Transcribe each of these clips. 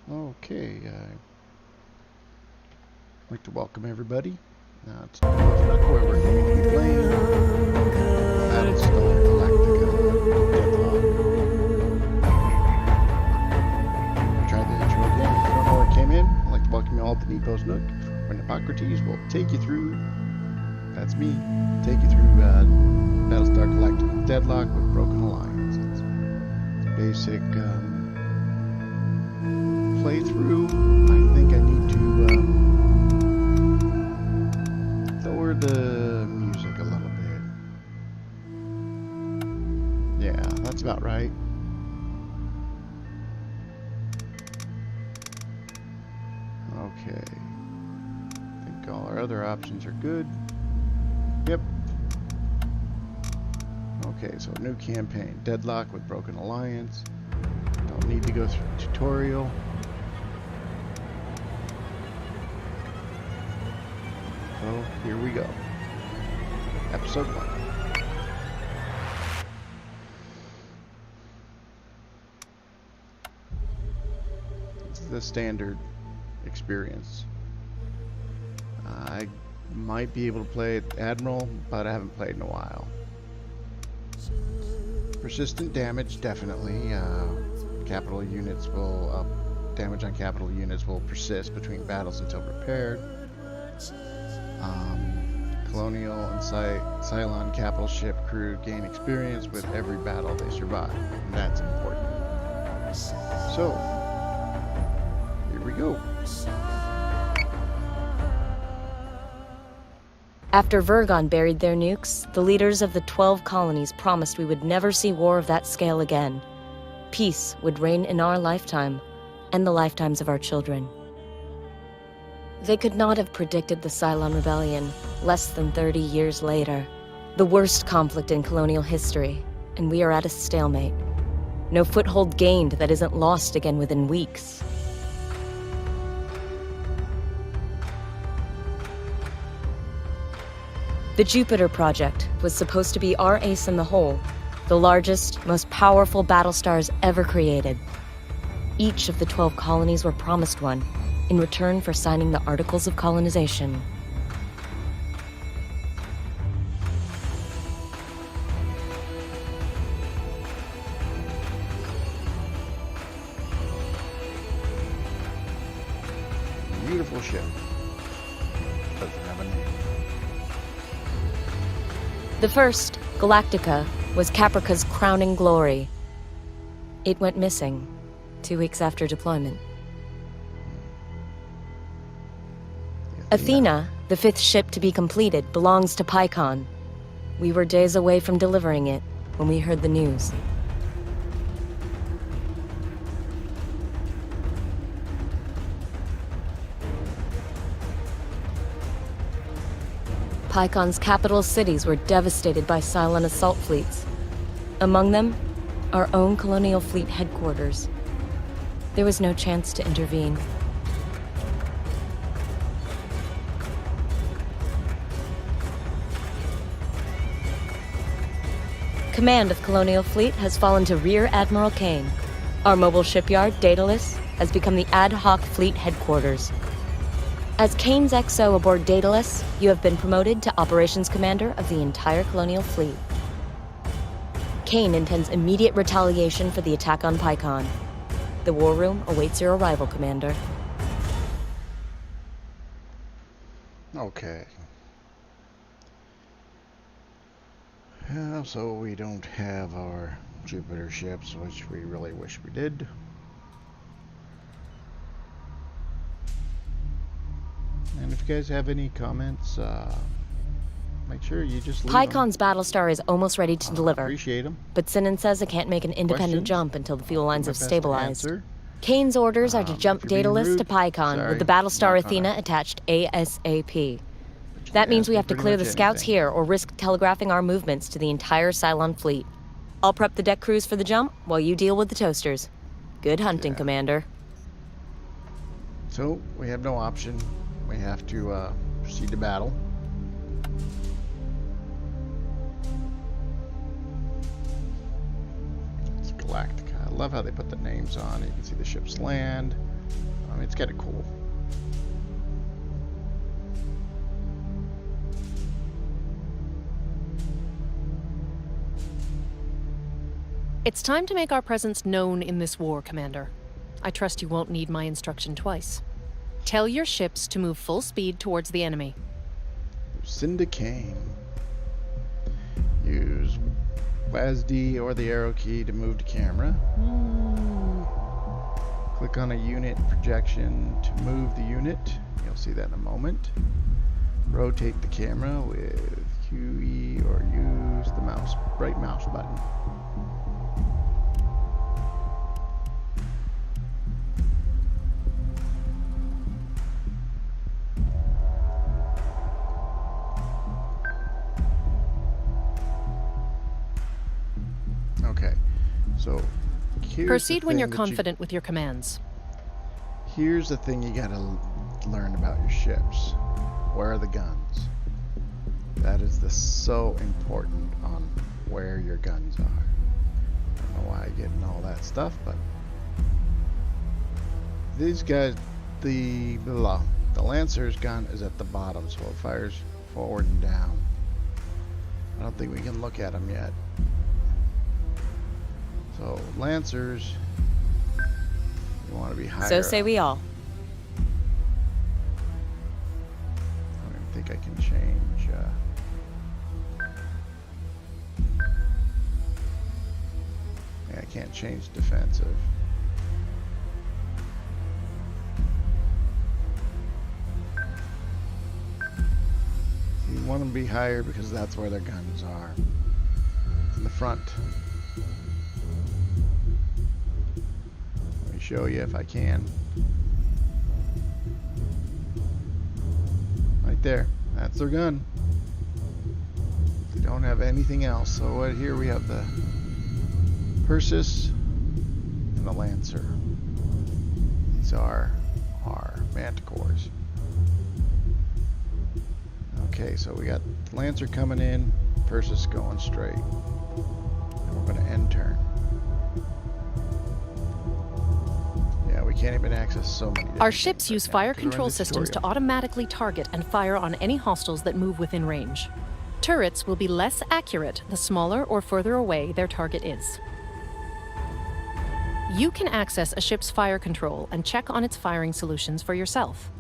Okay, I'd like to welcome everybody. It's North where we're going to be playing Battlestar Galactica Deadlock. Try the intro again. If you don't know where I came in, I'd like to welcome you all to Nepo's Nook, where Hippocrates will take you through, that's me, take you through Battlestar Galactica Deadlock with Broken Alliances. Basic playthrough. I think I need to lower the music a little bit. Yeah, that's about right. Okay. I think all our other options are good. Yep. Okay, so new campaign. Deadlock with Broken Alliance. Don't need to go through the tutorial. So here we go. Episode 1. This is the standard experience. I might be able to play Admiral, but I haven't played in a while. Persistent damage, definitely. Capital units will damage on capital units will persist between battles until repaired. Colonial and Cylon capital ship crew gain experience with every battle they survive, and that's important. So, here we go. After Vergon buried their nukes, the leaders of the 12 colonies promised we would never see war of that scale again. Peace would reign in our lifetime, and the lifetimes of our children. They could not have predicted the Cylon Rebellion less than 30 years later. The worst conflict in colonial history, and we are at a stalemate. No foothold gained that isn't lost again within weeks. The Jupiter Project was supposed to be our ace in the hole, the largest, most powerful battlestars ever created. Each of the 12 colonies were promised one, in return for signing the Articles of Colonization. Beautiful ship. Doesn't have a name. The first, Galactica, was Caprica's crowning glory. It went missing 2 weeks after deployment. Athena, the 5th ship to be completed, belongs to Pycon. We were days away from delivering it when we heard the news. Pycon's capital cities were devastated by Cylon assault fleets. Among them, our own colonial fleet headquarters. There was no chance to intervene. Command of Colonial Fleet has fallen to Rear Admiral Kane. Our mobile shipyard, Daedalus, has become the ad hoc fleet headquarters. As Kane's XO aboard Daedalus, you have been promoted to Operations Commander of the entire Colonial Fleet. Kane intends immediate retaliation for the attack on Pycon. The war room awaits your arrival, Commander. Okay. So we don't have our Jupiter ships, which we really wish we did. And if you guys have any comments, make sure you just leave Pycon's Battlestar is almost ready to deliver. Appreciate them. But Sinan says it can't make an independent jump until the fuel lines have stabilized. Answer. Kane's orders are to jump if you're being Daedalus rude, to Pycon sorry, with the Battlestar not Athena gonna. attached ASAP. But you That can means ask we me have to pretty clear much the scouts anything. here or risk telegraphing our movements to the entire Cylon fleet. I'll prep the deck crews for the jump while you deal with the toasters. Good hunting, Yeah. Commander. So we have no option. We have to proceed to battle. It's Galactica. I love how they put the names on. You can see the ships land. I mean, it's kind of cool. It's time to make our presence known in this war, Commander. I trust you won't need my instruction twice. Tell your ships to move full speed towards the enemy. Syndicane. Use WASD or the arrow key to move the camera. Click on a unit projection to move the unit. You'll see that in a moment. Rotate the camera with QE or use the right mouse button. Okay, so proceed when you're confident with your commands. Here's the thing you gotta learn about your ships. Where are the guns? That is so important on where your guns are. I don't know why I get into all that stuff, but these guys, the Lancer's gun is at the bottom, so it fires forward and down. I don't think we can look at them yet. So Lancers, you want to be higher. So say we all. I don't even think I can change. Yeah, I can't change defensive. You want them to be higher because that's where their guns are. In the front. Let me show you if I can. Right there. That's their gun. They don't have anything else. So right here we have the Persis and the Lancer. These are our Manticores. Okay, so we got Lancer coming in, Persis going straight. And we're going to end turn. Yeah, we can't even access so many. Our ships use fire control systems to automatically target and fire on any hostiles that move within range. Turrets will be less accurate the smaller or further away their target is. You can access a ship's fire control and check on its firing solutions for yourself.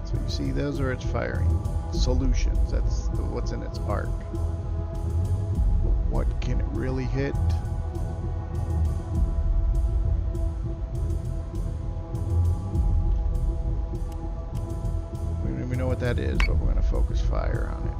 So you see, those are its firing solutions. That's what's in its arc. But what can it really hit? We don't even know what that is, but we're going to focus fire on it.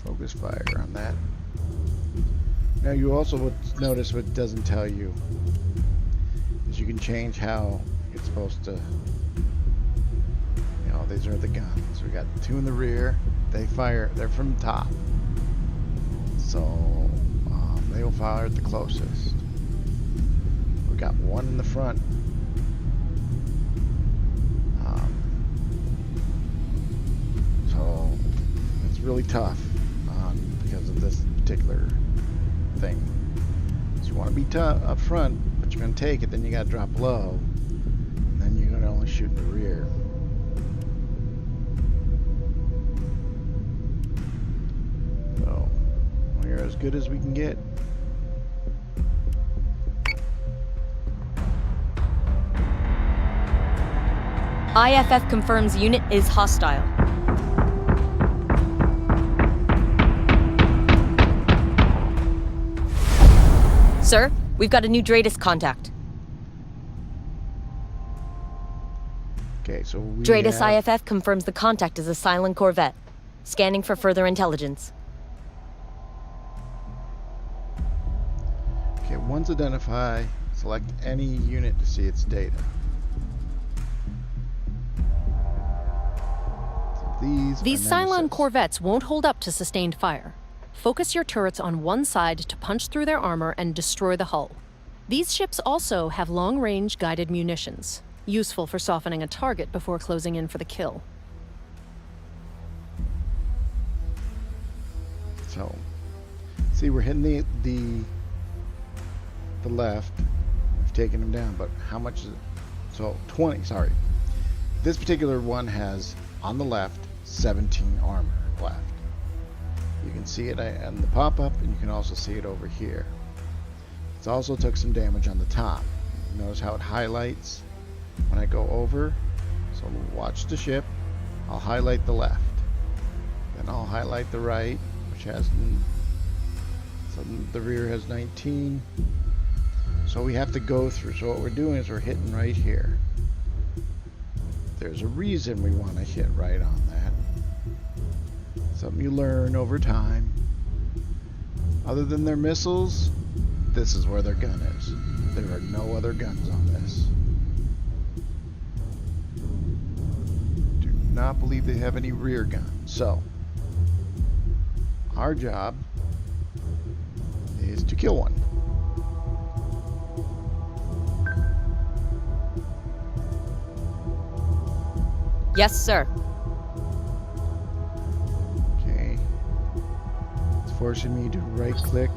Focus fire on that. Now you also would notice what it doesn't tell you is you can change how it's supposed to, you know, these are the guns. We got two in the rear. They fire, they're from the top. So they will fire at the closest. We got one in the front. So it's really tough because of this particular thing. So you want to be tough up front, but you're going to take it, then you got to drop low, and then you're going to only shoot in the rear. So we're as good as we can get. IFF confirms unit is hostile. Sir, we've got a new Dratus contact. Okay, so we Dratus IFF confirms the contact is a silent corvette. Scanning for further intelligence. Okay, one's identify. It's Select any unit to see its data. So These are Cylon Nemesis. corvettes won't hold up to sustained fire. Focus your turrets on one side to punch through their armor and destroy the hull. These ships also have long-range guided munitions, useful for softening a target before closing in for the kill. So, see, we're hitting the left. We've taken them down, but how much is it? So 20. Sorry, this particular one has on the left 17 armor left. You can see it on the pop-up, and you can also see it over here. It's also took some damage on the top. Notice how it highlights when I go over. So watch the ship. I'll highlight the left. Then I'll highlight the right, which has, so the rear has 19. So we have to go through. So what we're doing is we're hitting right here. There's a reason we want to hit right on that. Something you learn over time. Other than their missiles, this is where their gun is. There are no other guns on this. Do not believe they have any rear guns. So, our job is to kill one. Yes, sir. Okay. It's forcing me to right-click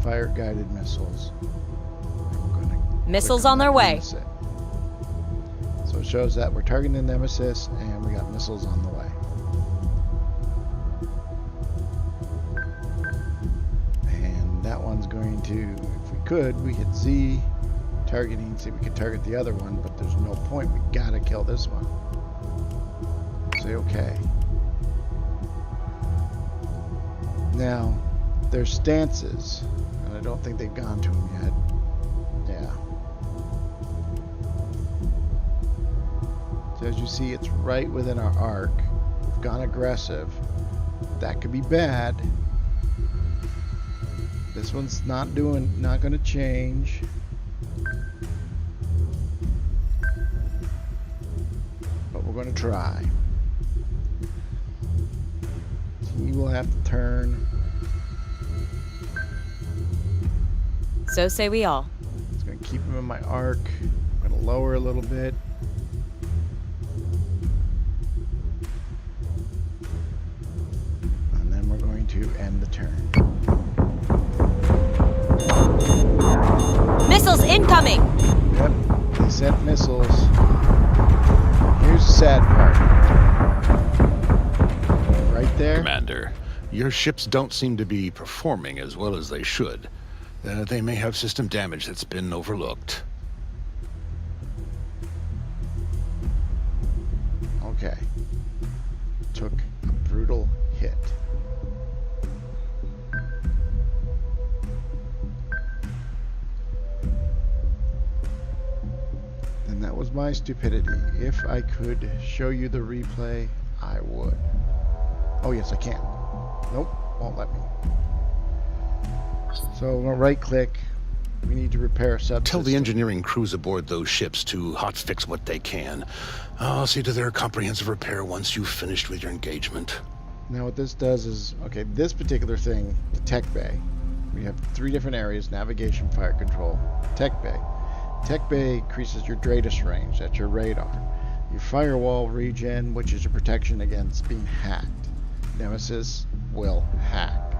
fire guided missiles. I'm gonna Missiles click on their that way. Nemesis. So it shows that we're targeting the Nemesis and we got missiles on the way. And that one's going to, if we could, we hit Z targeting, see if we could target the other one, but there's no point. We gotta kill this one. Say okay. Now, their stances, and I don't think they've gone to them yet. Yeah. So as you see, it's right within our arc. We've gone aggressive. That could be bad. This one's not going to change. But we're going to try. He will have to turn. So say we all. It's going to keep him in my arc. I'm going to lower a little bit. And then we're going to end the turn. Missiles incoming! Yep, they sent missiles. Here's the sad part. Right there. Commander, your ships don't seem to be performing as well as they should. They may have system damage that's been overlooked. Okay. Took a brutal hit. And that was my stupidity. If I could show you the replay, I would. Oh yes, I can. Nope, won't let me. So we'll right click. We need to repair a subsystem. Tell the engineering crews aboard those ships to hotfix what they can. I'll see to their comprehensive repair once you've finished with your engagement. Now what this does is, okay, this particular thing, the tech bay, we have 3 different areas: navigation, fire control, tech bay. Tech bay increases your DRADIS range, that's your radar. Your firewall regen, which is your protection against being hacked. Nemesis will hack.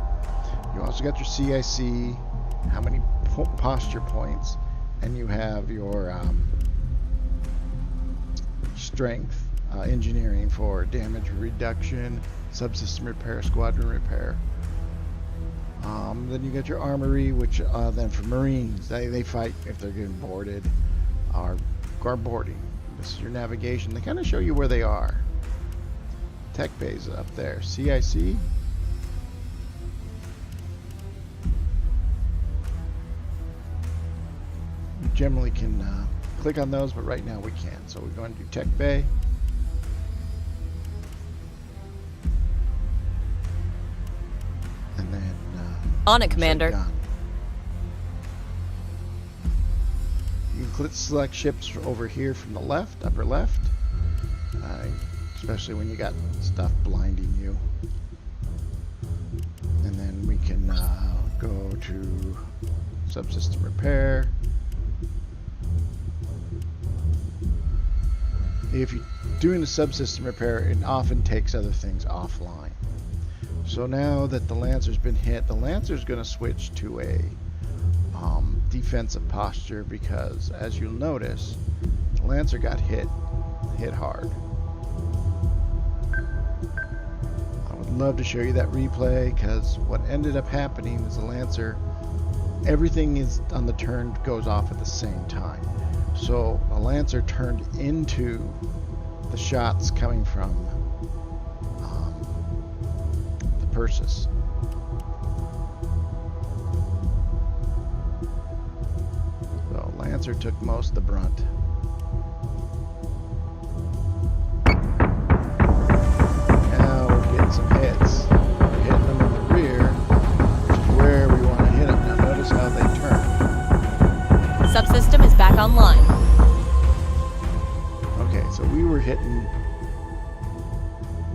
You also got your CIC, how many posture points, and you have your strength, engineering for damage reduction, subsystem repair, squadron repair. Then you got your armory, which then for Marines, they fight if they're getting boarded or boarding. This is your navigation. They kind of show you where they are. Tech base up there. CIC. You generally can click on those, but right now we can't. So we're going to do Tech Bay. And then On it, Commander. gun. select ships over here from the left, upper left, especially when you got stuff blinding you. And then we can go to subsystem repair. If you're doing a subsystem repair, it often takes other things offline. So now that the Lancer's been hit, the Lancer's going to switch to a defensive posture because, as you'll notice, the Lancer got hit hard. I would love to show you that replay because what ended up happening is the Lancer, everything is on the turn goes off at the same time. So a Lancer turned into the shots coming from the Persis. So Lancer took most of the brunt. Now we're getting some hits. We're hitting them in the rear, which is where we want to hit them. Now notice how they turn. Subsystem is back online. Okay, so we were hitting,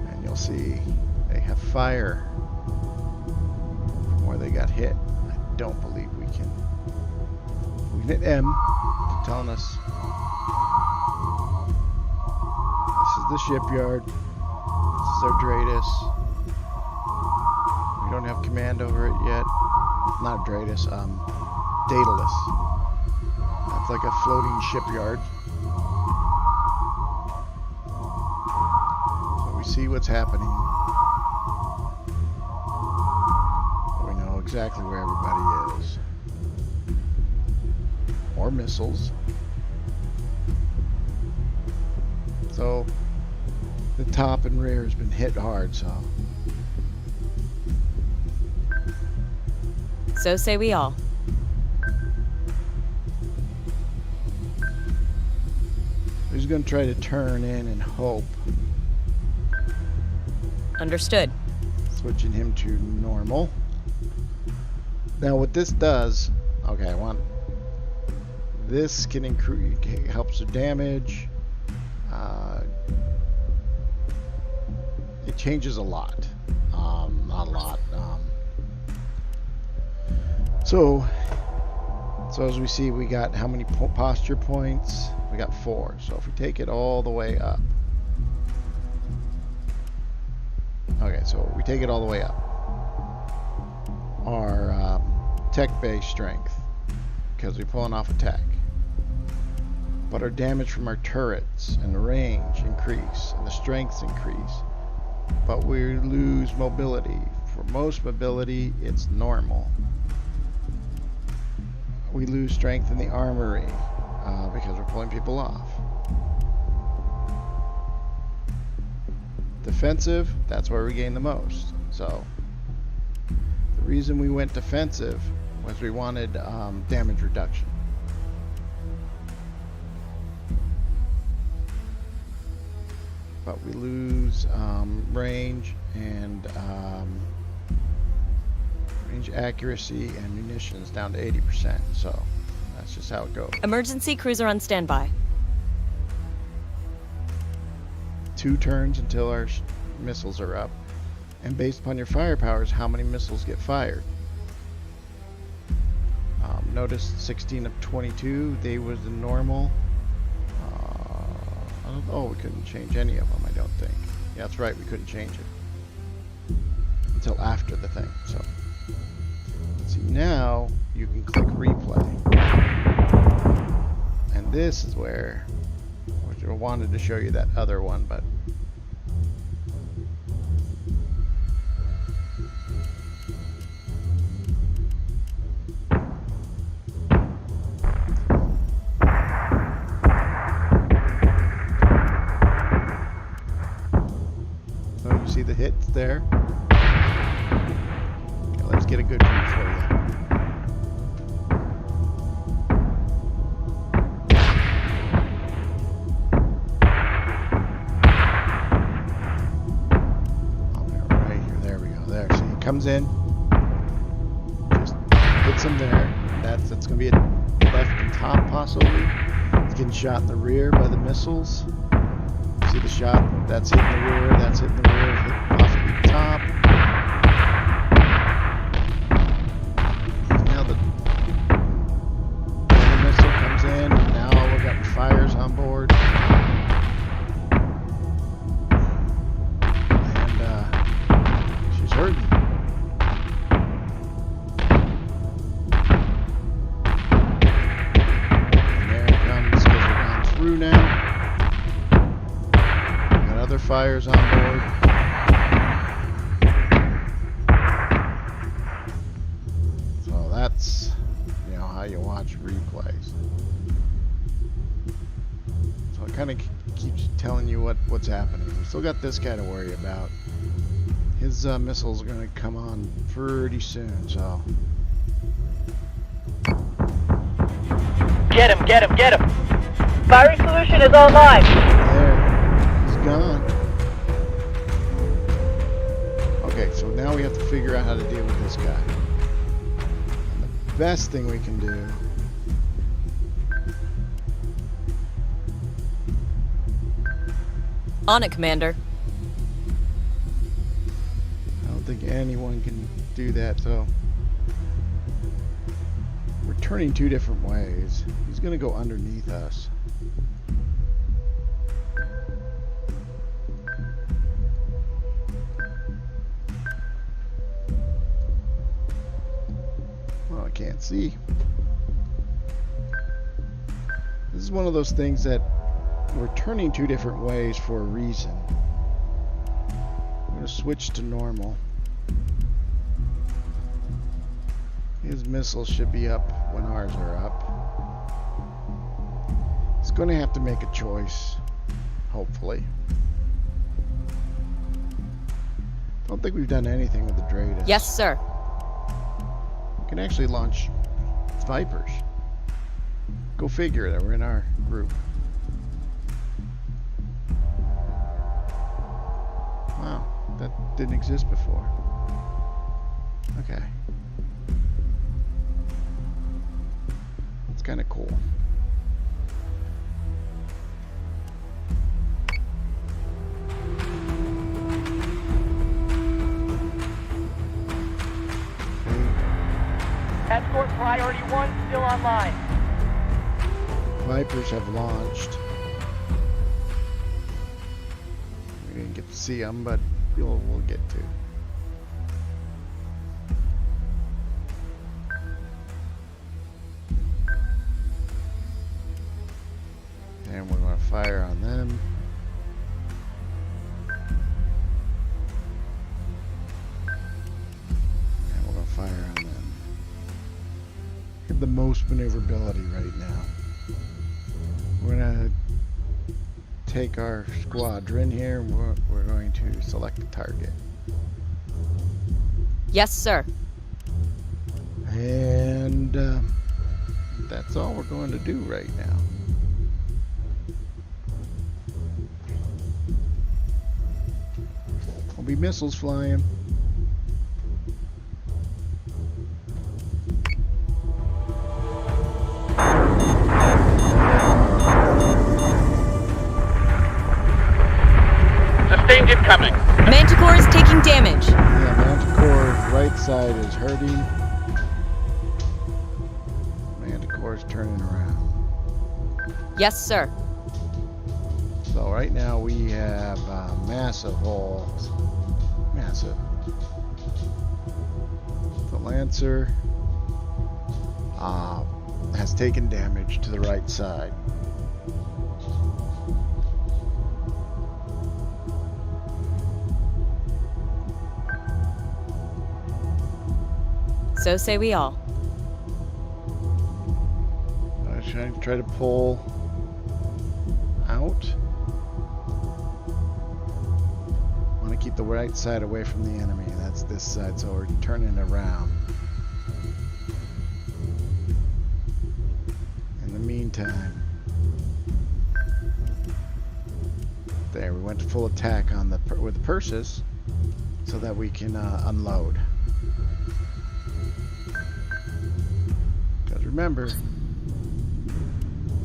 and you'll see they have fire from where they got hit. I don't believe we can hit M, telling us this is the shipyard, this is our Dratus. We don't have command over it yet. Not Dratus, Daedalus. That's like a floating shipyard. So we see what's happening. We know exactly where everybody is. More missiles. So the top and rear has been hit hard, So say we all. he's going to try to turn in and hope. Understood. Switching him to normal. Now what this does, okay, this can increase, helps with damage. It changes a lot. Not a lot. So as we see, we got how many posture points? We got 4. So if we take it all the way up. Okay, so we take it all the way up. Our tech-based strength, because we're pulling off attack. But our damage from our turrets and the range increase, and the strengths increase. But we lose mobility. For most mobility, it's normal. We lose strength in the armory because we're pulling people off. Defensive, that's where we gain the most. So the reason we went defensive was we wanted damage reduction. But we lose range and range accuracy and munitions down to 80%. So that's just how it goes. Emergency cruiser on standby. 2 turns until our missiles are up. And based upon your firepower is how many missiles get fired. Notice 16 of 22, they was the normal. We couldn't change any of them, I don't think. Yeah, that's right, we couldn't change it until after the thing. So, see, now you can click replay. And this is where I wanted to show you that other one, but see the hits there. Okay, let's get a good view for you. Oh, right here. There we go. There. See, it comes in. Just hits him there. That's going to be a left and top possibly. getting shot in the rear by the missiles. See the shot? That's hitting the rear, that's hitting the rear, hitting possibly the top. And now the missile comes in, and now we've got fires on board. And she's hurting. Now. Got other fires on board. So that's, how you watch replays. So it kind of keeps telling you what's happening. We still got this guy to worry about. His missiles are going to come on pretty soon, so. Get him, get him, get him! Firing solution is online! There. He's gone. Okay, so now we have to figure out how to deal with this guy. And the best thing we can do On it, Commander. I don't think anyone can do that, so we're turning two different ways. He's gonna go underneath us. Well, I can't see. This is one of those things that we're turning two different ways for a reason. I'm going to switch to normal. His missiles should be up when ours are up. He's going to have to make a choice, hopefully. Don't think we've done anything with the Dratus. Yes, sir. We can actually launch Vipers. Go figure that we're in our group. Wow, that didn't exist before. Okay. It's kind of cool. Escort priority 1 still online. Vipers have launched. We didn't get to see them, but we'll get to. And we're going to fire on them. And we're going to fire on them. We have the most maneuverability right now. We're going to take our squadron here and we're going to select the target. Yes, sir. And that's all we're going to do right now. There'll be missiles flying. Sustained incoming. Manticore is taking damage. Yeah, Manticore's right side is hurting. Manticore's turning around. Yes, sir. So right now we have massive holes. Massive. The Lancer has taken damage to the right side. So say we all. I should try to pull out. Want to keep the right side away from the enemy. That's this side, so we're turning around. In the meantime, there we went to full attack on the with the purses, so that we can unload. Because remember,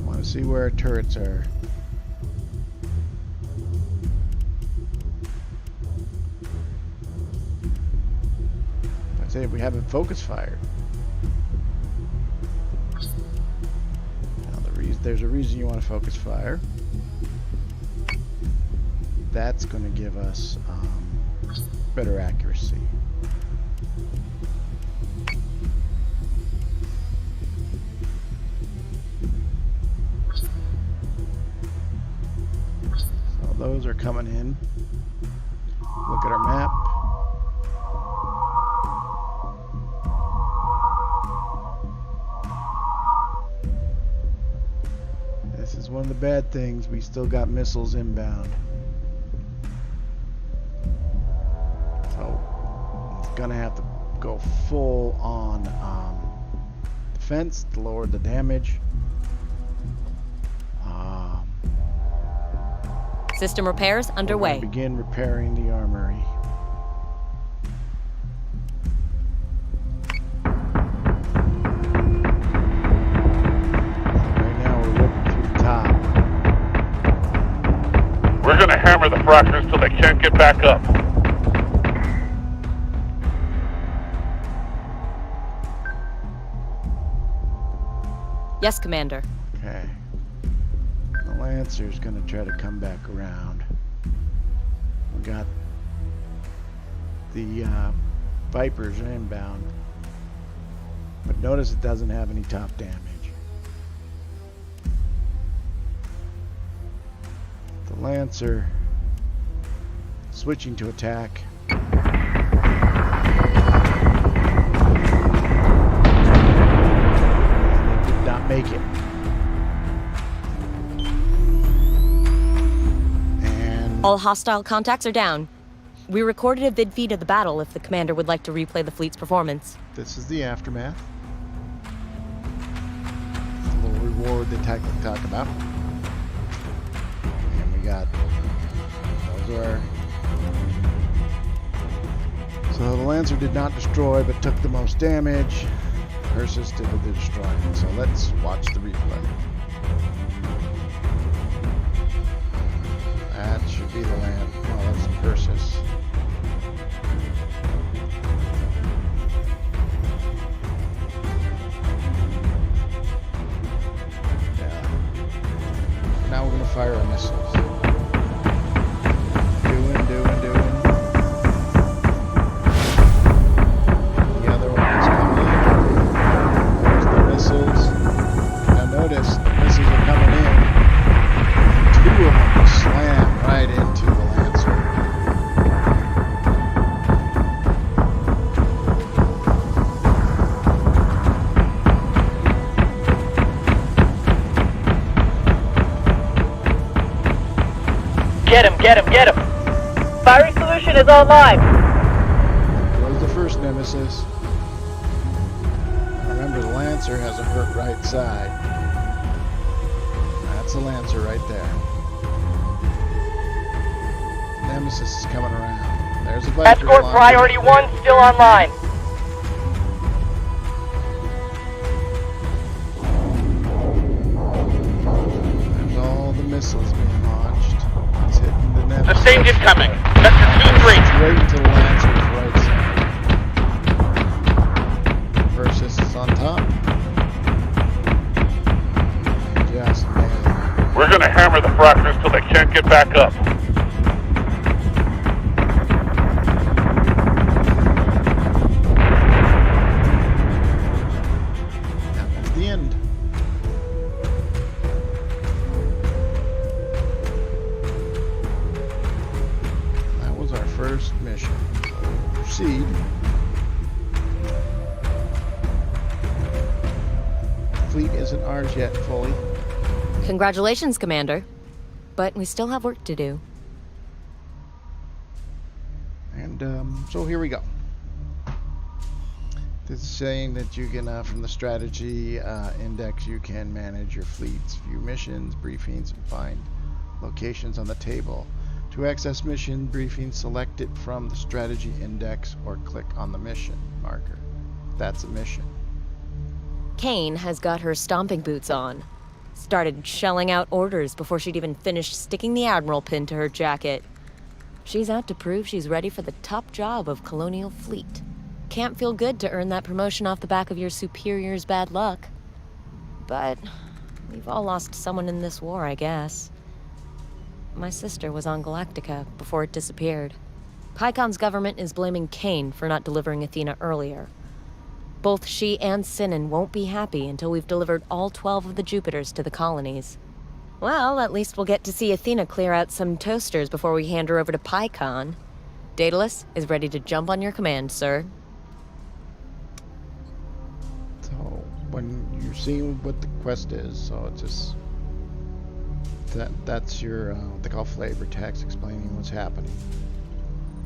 want want to see where our turrets are. I say we haven't focus fired. Now there's a reason you want to focus fire. That's going to give us better accuracy. So those are coming in. Look at our map. This is one of the bad things. We still got missiles inbound. Gonna have to go full on defense to lower the damage. System repairs underway. Begin repairing the armory. Right now we're whipping through the top. We're gonna hammer the fractures till they can't get back up. Yes, Commander. Okay. The Lancer's gonna try to come back around. We got the Vipers inbound. But notice it doesn't have any top damage. The Lancer switching to attack. Make it. And All hostile contacts are down. We recorded a vid feed of the battle if the commander would like to replay the fleet's performance. this is the aftermath. A little reward they talk about. And we got those are. So the Lancer did not destroy, but took the most damage. Persis did the destroying. So let's watch the replay. That should be the land. No, that's Persis. Yeah. Now we're gonna fire our missiles. Doing. The other one's coming in. There's the missiles. Now notice the missiles are coming in. Two of them slam right into the Lancer. Get him! Firing solution is online! There goes the first nemesis. Remember, the Lancer has a hurt right side. That's the Lancer right there. Nemesis is coming around. There's a Viper. Escort priority 1 still online. There's all the missiles being launched. It's hitting the Nemesis. Sustained incoming. Sector 2-3. It's right into the Lancer's right side. Versus is on top. Just nailed it. We're gonna hammer the fractures till they can't get back up. That's the end. That was our first mission. So we'll proceed. The fleet isn't ours yet fully. Congratulations, Commander. But we still have work to do. And so here we go. This is saying that you can, from the strategy index, you can manage your fleets, view missions, briefings, and find locations on the table. To access mission briefings, select it from the strategy index or click on the mission marker. That's a mission. Kane has got her stomping boots on. started shelling out orders before she'd even finished sticking the Admiral pin to her jacket. She's out to prove she's ready for the top job of Colonial Fleet. Can't feel good to earn that promotion off the back of your superior's bad luck. But we've all lost someone in this war, I guess. My sister was on Galactica before it disappeared. Pycon's government is blaming Kane for not delivering Athena earlier. Both she and Sinan won't be happy until we've delivered all 12 of the Jupiters to the colonies. Well, at least we'll get to see Athena clear out some toasters before we hand her over to Pycon. Daedalus is ready to jump on your command, sir. So, when you're seeing what the quest is, so it's just... That's your, what they call flavor text explaining what's happening.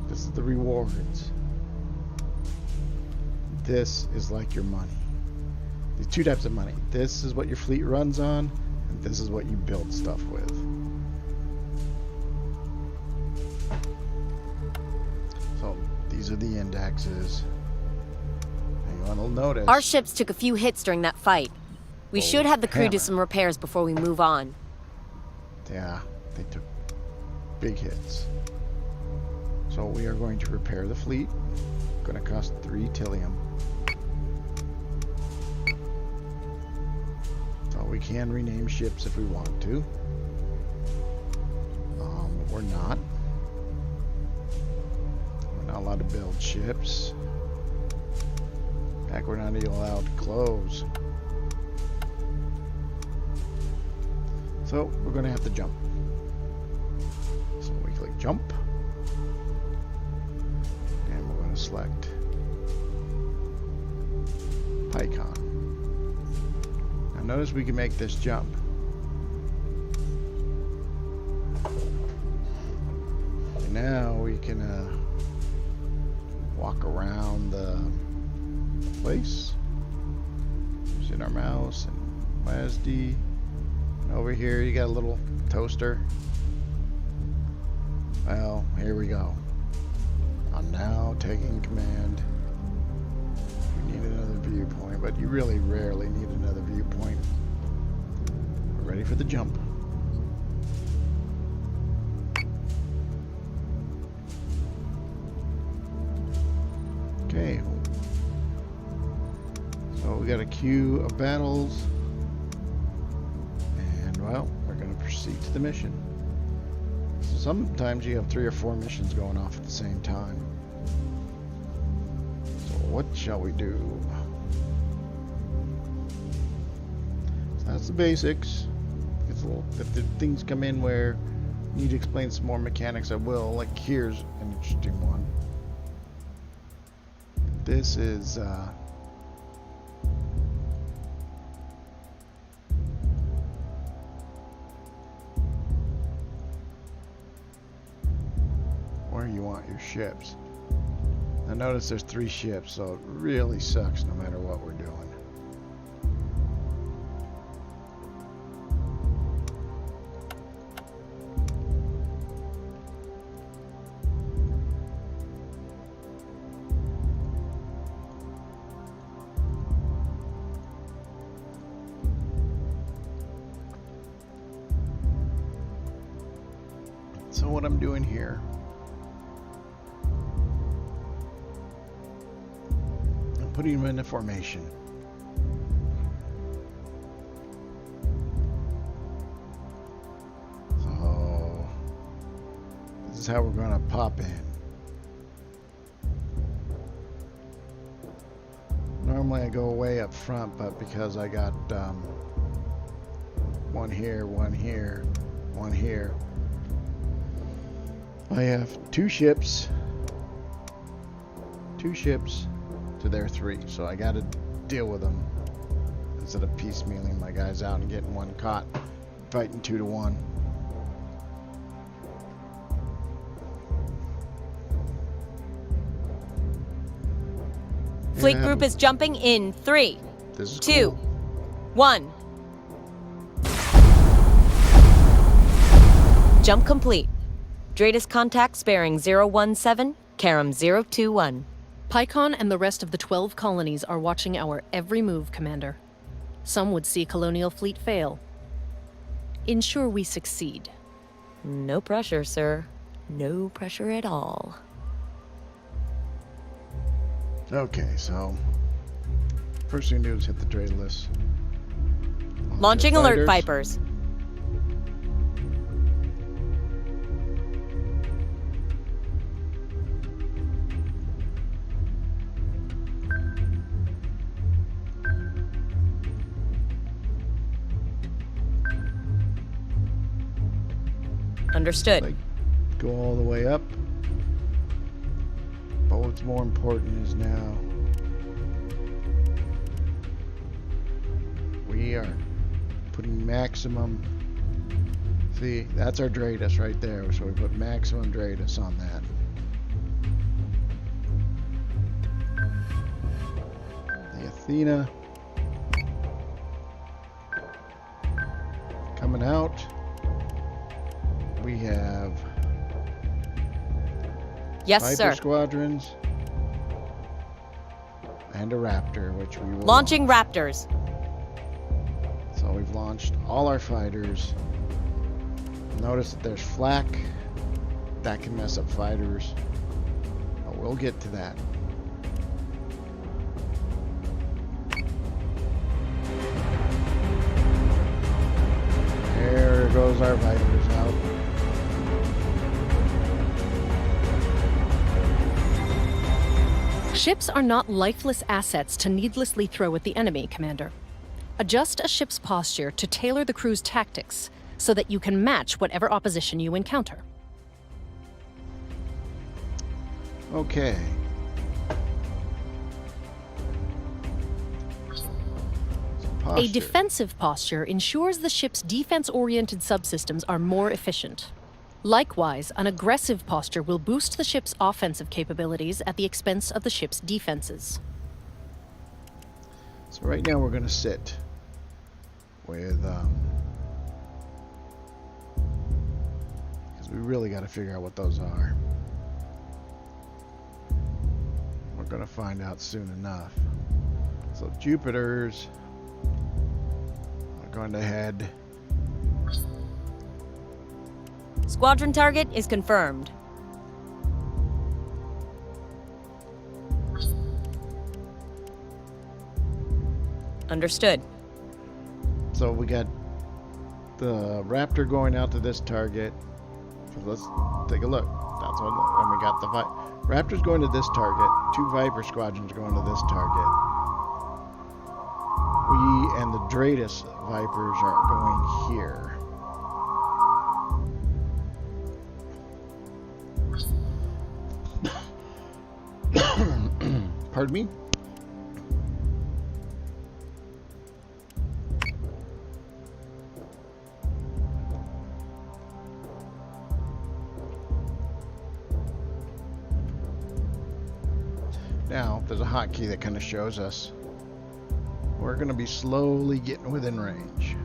This is the rewards. This is like your money. There's two types of money. This is what your fleet runs on, and this is what you build stuff with. So these are the indexes. And you'll notice Our ships took a few hits during that fight. We should have the crew do hammer. some repairs before we move on. Yeah, they took big hits. So we are going to repair the fleet. Going to cost 3 Tillium. So we can rename ships if we want to. We're not. We're not allowed to build ships. In fact, we're not even allowed to close. So we're going to have to jump. So we click jump. And we're going to select Pycon. Now notice we can make this jump. And now we can walk around the place using our mouse and WASD. And over here you got a little toaster. Well, here we go. I'm now taking command. You need another viewpoint, but you really rarely need another viewpoint. We're ready for the jump. Okay. So we got a queue of battles. And well, we're going to proceed to the mission. So sometimes you have 3 or 4 missions going off at the same time. So what shall we do? So that's the basics. If the things come in where you need to explain some more mechanics, I will. Like here's an interesting one. This is where you want your ships. Now notice there's 3 ships, so it really sucks no matter what we're doing. So what I'm doing here, I'm putting them in a formation. So this is how we're going to pop in. Normally I go way up front, but because I got one here, one here, one here, I have 2 ships to their 3, so I got to deal with them instead of piecemealing my guys out and getting one caught fighting 2 to 1. Fleet group is jumping in 3, This is 2, cool. 1. Jump complete. Dratus contact bearing 017, Karam 021. Pycon and the rest of the 12 colonies are watching our every move, Commander. Some would see Colonial Fleet fail. ensure we succeed. No pressure, sir. No pressure at all. Okay, so first thing to do is hit the trade list. Launching alert, Fighters. Vipers. Understood. Like, go all the way up. But what's more important is now we are putting maximum. See, that's our Dratus right there. So we put maximum Dratus on that. The Athena coming out. We have Yes, Viper sir. squadrons and a Raptor, which we will Launching launch. Raptors. So we've launched all our fighters. Notice that there's flak. That can mess up fighters. But we'll get to that. There goes our fighters out. Ships are not lifeless assets to needlessly throw at the enemy, Commander. Adjust a ship's posture to tailor the crew's tactics so that you can match whatever opposition you encounter. Okay. So A posture. defensive posture ensures the ship's defense-oriented subsystems are more efficient. Likewise, an aggressive posture will boost the ship's offensive capabilities at the expense of the ship's defenses. So right now we're going to sit with, because we really got to figure out what those are. We're going to find out soon enough. So Jupiters are going to head. Squadron target is confirmed. Understood. So we got the Raptor going out to this target. So let's take a look. That's what. And we got the Raptor's going to this target. 2 Viper squadrons going to this target. We and the Dratus Vipers are going here. Pardon me? Now, there's a hotkey that kind of shows us we're going to be slowly getting within range.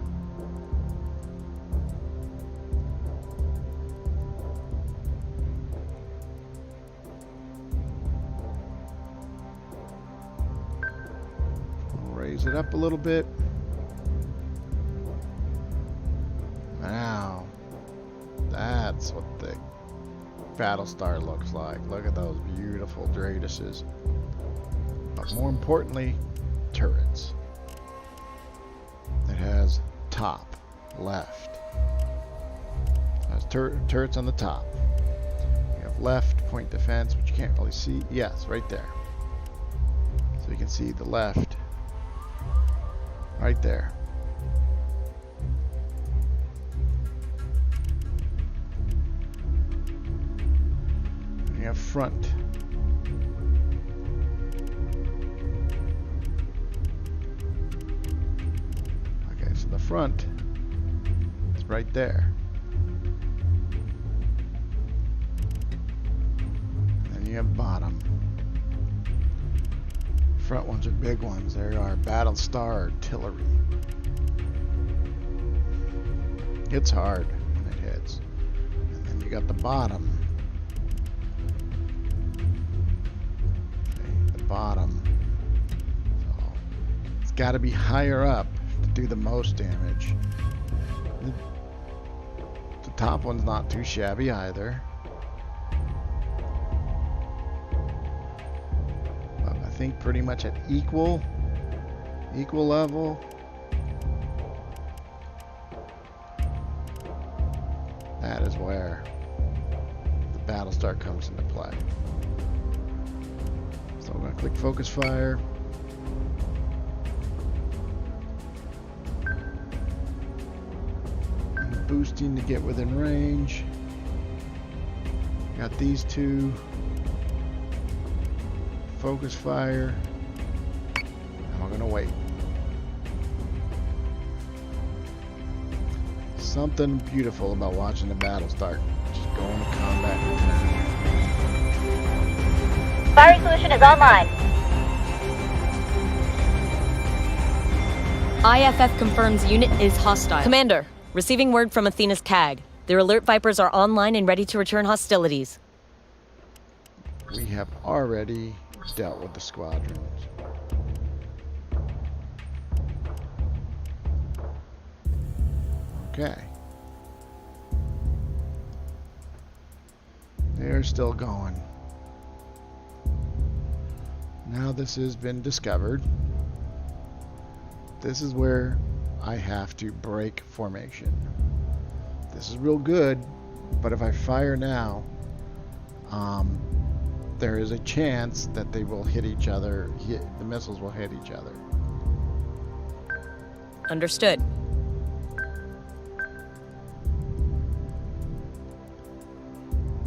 Raise it up a little bit. Now, that's what the Battlestar looks like. Look at those beautiful Dratuses. But more importantly, turrets. It has top, left. It has turrets on the top. You have left, point defense, which you can't really see. Yes, right there. So you can see the left. Right there. And you have front. Okay, so the front is right there. And then you have bottom. Front ones are big ones. There are Battlestar artillery. It's hard when it hits. And then you got the bottom. Okay, the bottom. So it's got to be higher up to do the most damage. top one's not too shabby either. But I think pretty much at equal level. That is where the Battlestar comes into play. So I'm going to click focus fire. And boosting to get within range. Got these two. Focus fire. And we're going to wait. Something beautiful about watching the Battlestar just go into combat. Firing solution is online. IFF confirms unit is hostile. Commander, receiving word from Athena's CAG. Their alert Vipers are online and ready to return hostilities. We have already dealt with the squadrons. Okay. They're still going. Now this has been discovered. This is where I have to break formation. This is real good, but if I fire now, there is a chance that they will hit each other. The missiles will hit each other. Understood.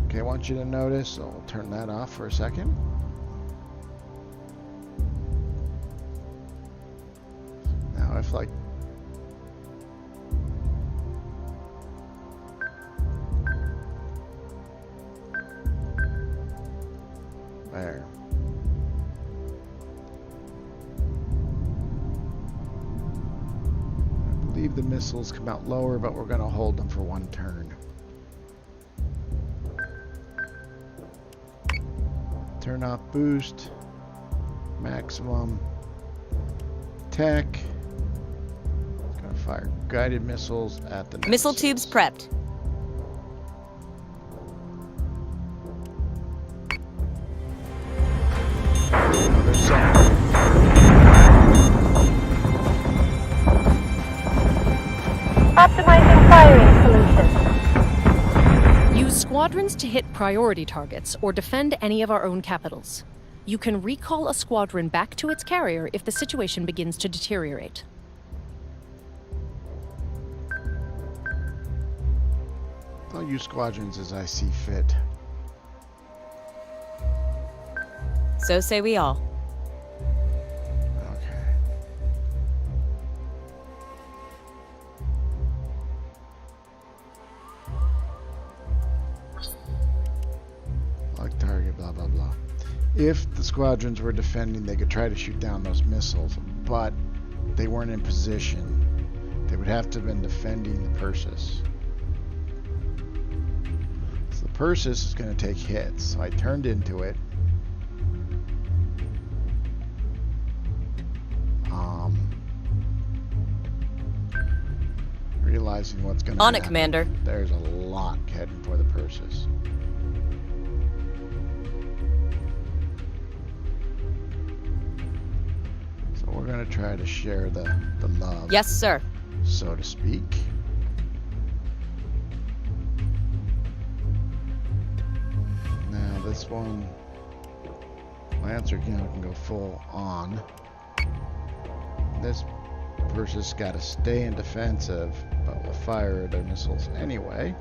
Okay, I want you to notice, so I'll turn that off for a second. Now if like there. I believe the missiles come out lower, but we're going to hold them for one turn. Turn off boost, maximum tech. It's gonna fire guided missiles at the Missile nemesis. tubes prepped. Oh, there's some. Optimizing firing solution. Use squadrons to hit priority targets or defend any of our own capitals. You can recall a squadron back to its carrier if the situation begins to deteriorate. I'll use squadrons as I see fit. So say we all. Okay. Like target, blah, blah, blah. If the squadrons were defending, they could try to shoot down those missiles, but they weren't in position. They would have to have been defending the Persis. So the Persis is going to take hits. So I turned into it. Realizing what's going to On happen. it, Commander. There's a lot heading for the Persis. So we're going to try to share the love, Yes, sir. so to speak. Now this one, Lancer can go full on. This Persis got to stay in defensive, but will fire their missiles anyway.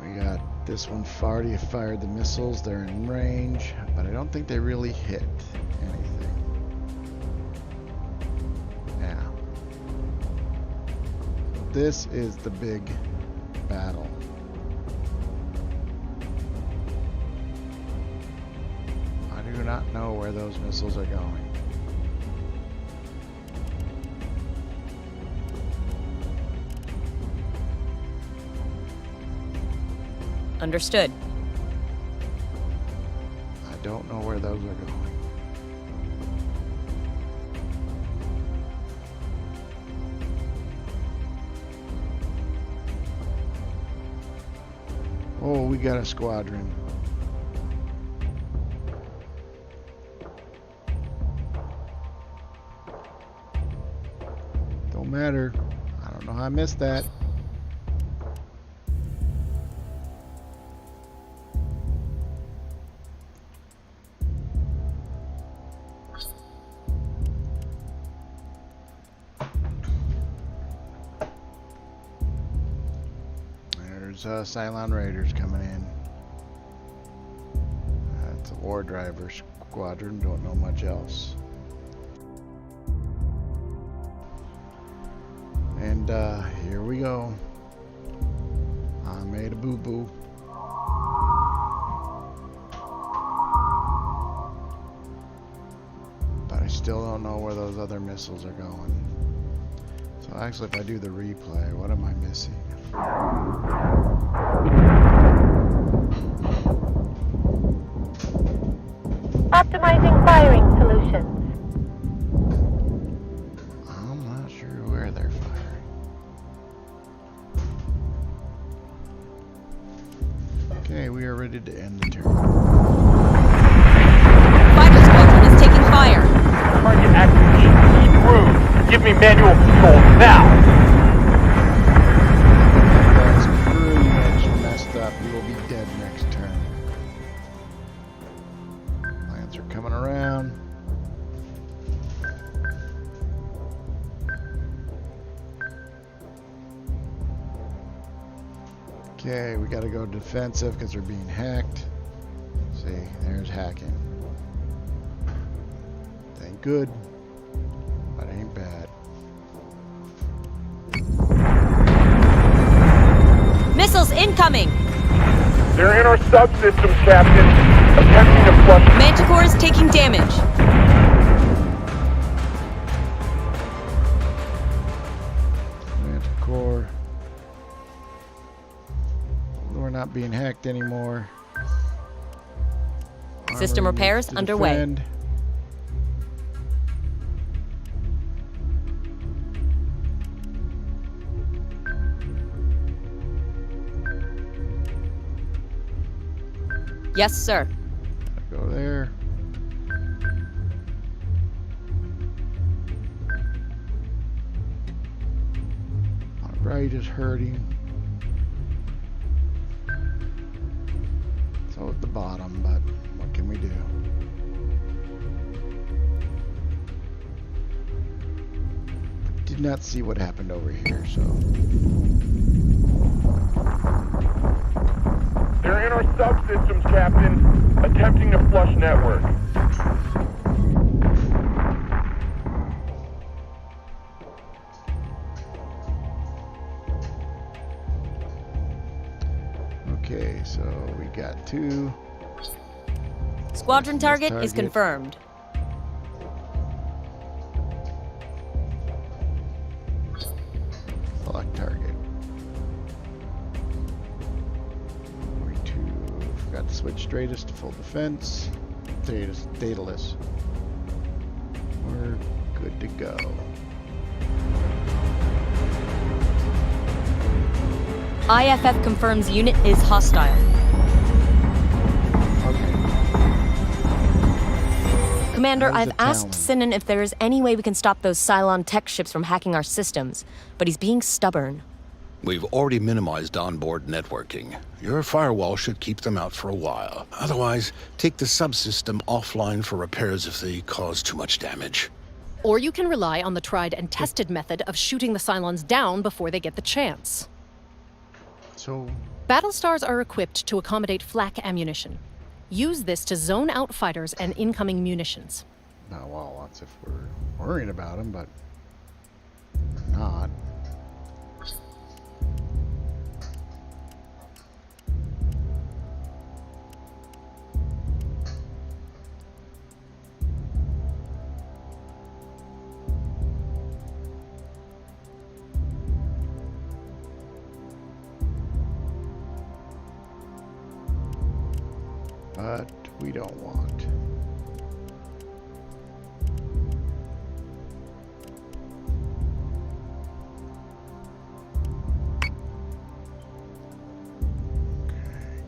We got this one already fired the missiles. They're in range, but I don't think they really hit anything. Yeah. This is the big battle. I do not know where those missiles are going. Understood. I don't know where those are going. Oh, we got a squadron. Don't matter. I don't know how I missed that. There's Cylon Raiders coming in. It's a war driver squadron, don't know much else. And here we go. I made a boo-boo. But I still don't know where those other missiles are going. So actually, if I do the replay, what am I missing? Optimizing firing solutions. I'm not sure where they're firing. Okay, we are ready to end the turn. Fighter squadron is taking fire. Target acquisition screwed. Give me manual controls now. That's pretty much messed up. You will be dead next turn. Plants are coming around. Okay, we gotta go defensive because they're being hacked. See, there's hacking. Ain't good, but ain't bad. Missiles incoming! They're in our subsystems, Captain. Attempting to flush. Manticore is taking damage. Manticore. We're not being hacked anymore. System Armor repairs needs to underway. defend. Yes, sir. Go there. Our right is hurting. So at the bottom, but what can we do? Did not see what happened over here, so. They're in our subsystems, Captain. Attempting to flush network. Okay, so we got two. Squadron target target. is confirmed. Select target. Forgot to switch straightest to full defense. Dataless. We're good to go. IFF confirms unit is hostile. Okay. Commander, How's I've the asked Talon? Sinan if there is any way we can stop those Cylon tech ships from hacking our systems, but he's being stubborn. We've already minimized onboard networking. Your firewall should keep them out for a while. Otherwise, take the subsystem offline for repairs if they cause too much damage. Or you can rely on the tried and tested method of shooting the Cylons down before they get the chance. So, Battlestars are equipped to accommodate flak ammunition. Use this to zone out fighters and incoming munitions. well, that's if we're worrying about them, but not. But we don't want. Okay.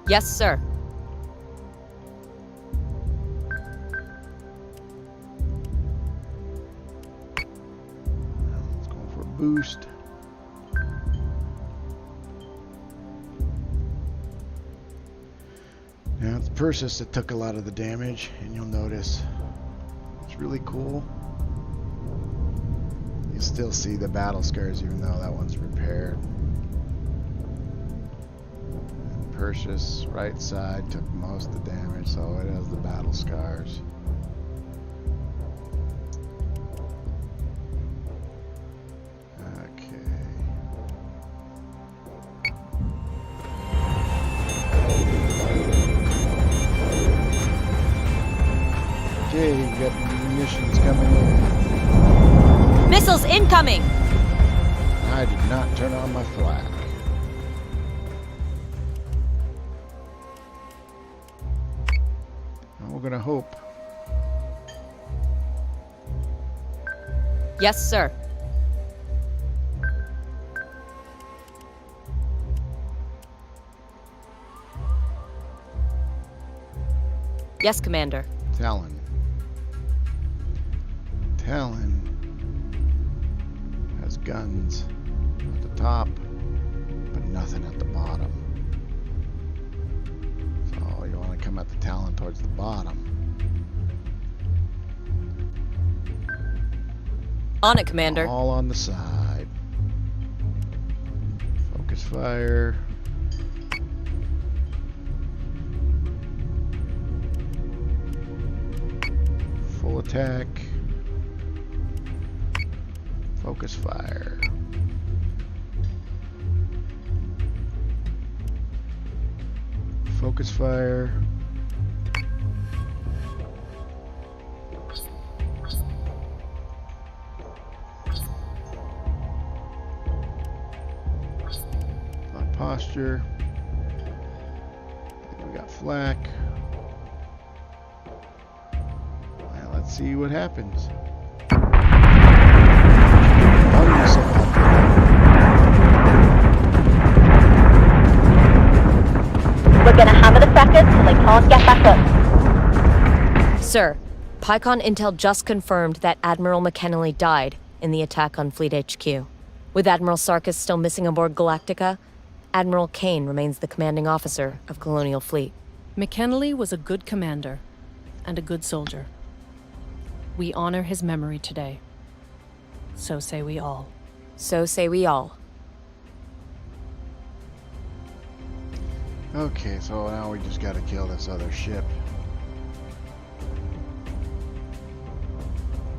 Yes, sir. Let's go for a boost. Now it's Persis that took a lot of the damage, and you'll notice it's really cool. You still see the battle scars even though that one's repaired. And Persis, right side, took most of the damage, so it has the battle scars. Okay, you got munitions coming in. Missiles incoming! I did not turn on my flag. Now we're gonna hope. Yes, sir. Yes, Commander. Talon. Talon has guns at the top, but nothing at the bottom. So you want to come at the Talon towards the bottom. On it, Commander. All on the side. Focus fire. Full attack. Focus fire. Focus fire. On posture. And we got flak. Now let's see what happens. We're gonna hammer the frackers till they can't get back up. Sir, PyCon Intel just confirmed that Admiral McKinley died in the attack on Fleet HQ. With Admiral Sarkis still missing aboard Galactica, Admiral Kane remains the commanding officer of Colonial Fleet. McKinley was a good commander and a good soldier. We honor his memory today. So say we all. So say we all. Okay, so now we just gotta kill this other ship.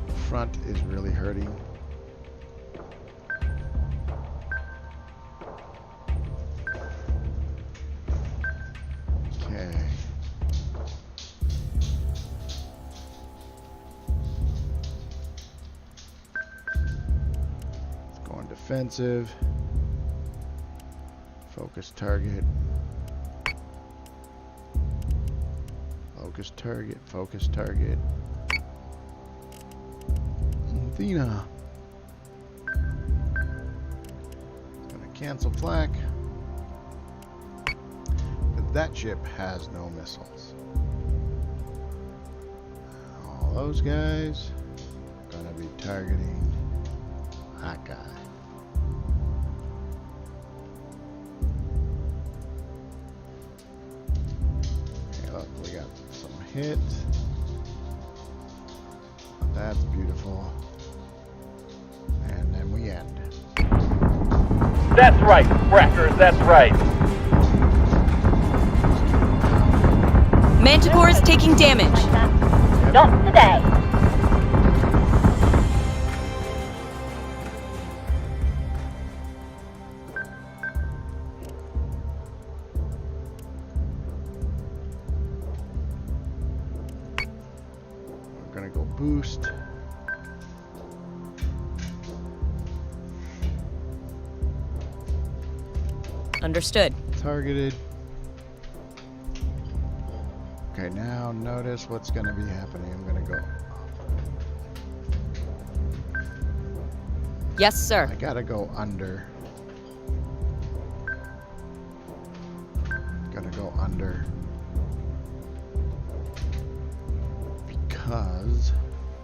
The front is really hurting. Okay. It's going defensive. Focus target. Focus target, focus target. Athena. Gonna cancel flak. But that ship has no missiles. All those guys gonna be targeting that guy. We got some hits. That's beautiful. And then we end. That's right, frackers, that's right. Manticore is taking damage. Not today. We're gonna go boost. Understood. Targeted. Okay, now notice what's gonna be happening. I'm gonna go. Yes, sir. I gotta go under. gonna go under because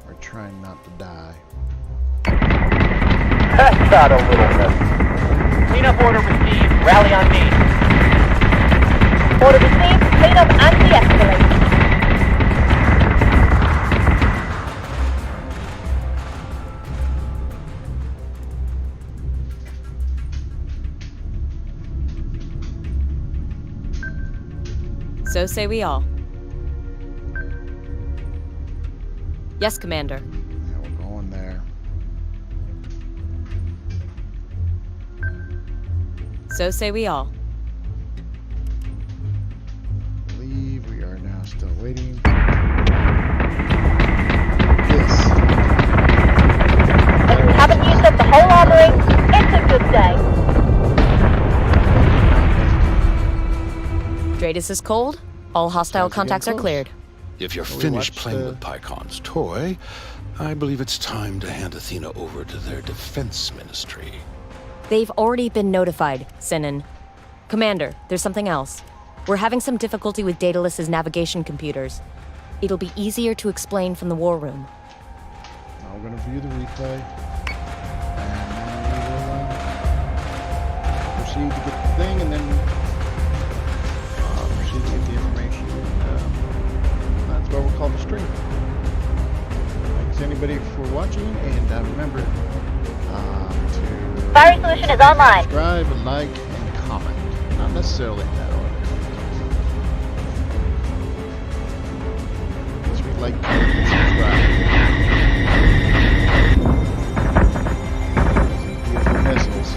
we're trying not to die. That's not a little bit. Cleanup order received. Rally on me. Order received. Cleanup and de-escalate. So say we all. Yes, Commander. Yeah, we're going there. So say we all. I believe we are now still waiting. This. As we haven't used up the whole armory, it's a good day. Dratus is cold. All hostile Sounds contacts are close. cleared. If you're Well, we finished watched, playing with Pycon's toy, I believe it's time to hand Athena over to their defense ministry. They've already been notified, Sinan. Commander, there's something else. We're having some difficulty with Daedalus's navigation computers. It'll be easier to explain from the war room. Now we're going to view the replay. And then we will proceed to get the thing and then proceed to get the information. That's why we're called the stream. Thanks anybody for watching, and remember to Fire solution is online. subscribe, like, and comment. Not necessarily in that order. Just like, comment, and subscribe. Beautiful missiles.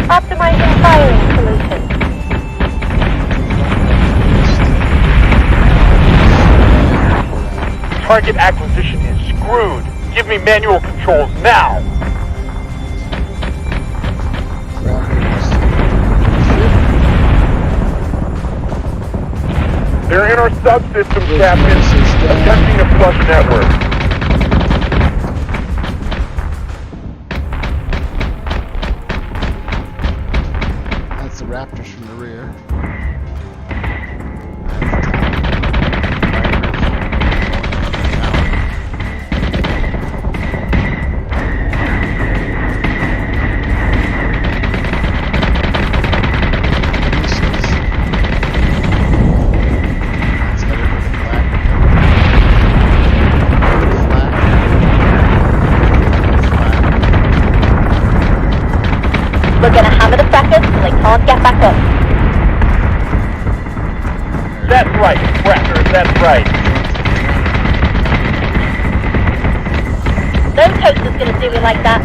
Optimizing firing solution. Target acquisition is screwed. Give me manual controls now. They're in our subsystem, Captain. Attempting to flush network. That's the Raptors from the rear. We're gonna hammer the frackers so they can't get back up. That's right, Frackers, that's right. No toaster's gonna do me like that.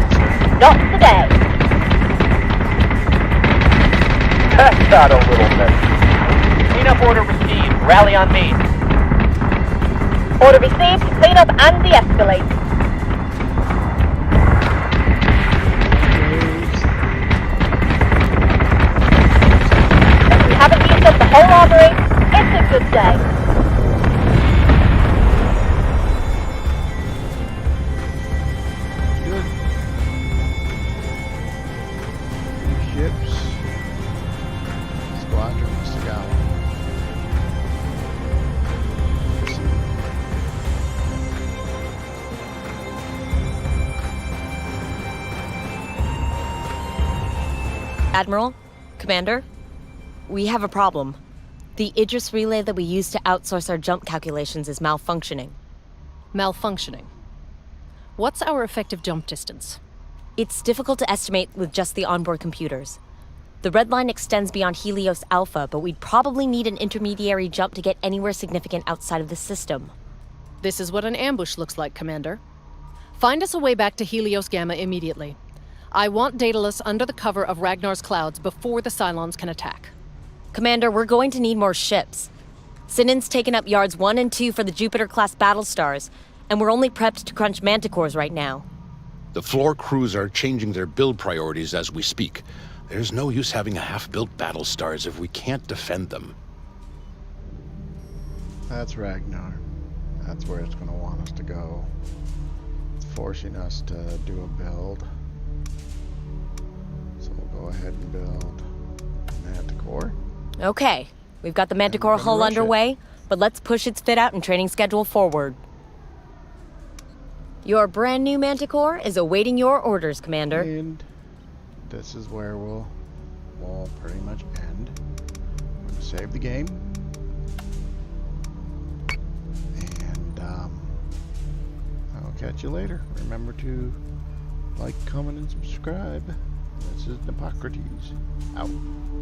Not today. That's not a little bit. Cleanup order received. Rally on me. Order received. Cleanup and de-escalate. As we haven't used up the whole armory, it's a good day. Good. Two ships. Squadron Sagala. Admiral, Commander, we have a problem. The Idris relay that we use to outsource our jump calculations is malfunctioning. Malfunctioning. What's our effective jump distance? It's difficult to estimate with just the onboard computers. The red line extends beyond Helios Alpha, but we'd probably need an intermediary jump to get anywhere significant outside of the system. This is what an ambush looks like, Commander. Find us a way back to Helios Gamma immediately. I want Daedalus under the cover of Ragnar's clouds before the Cylons can attack. Commander, we're going to need more ships. Sinan's taken up yards 1 and 2 for the Jupiter-class Battlestars, and we're only prepped to crunch manticores right now. The floor crews are changing their build priorities as we speak. There's no use having a half-built Battlestars if we can't defend them. That's Ragnar. That's where it's going to want us to go. It's forcing us to do a build. So we'll go ahead and build Manticore. Okay, We've got the Manticore gonna hull rush it. underway, but let's push its fit out and training schedule forward. Your brand new Manticore is awaiting your orders, Commander. And this is where we'll pretty much end. I'm gonna save the game. And I'll catch you later. Remember to like, comment, and subscribe. This is Hippocrates. Out.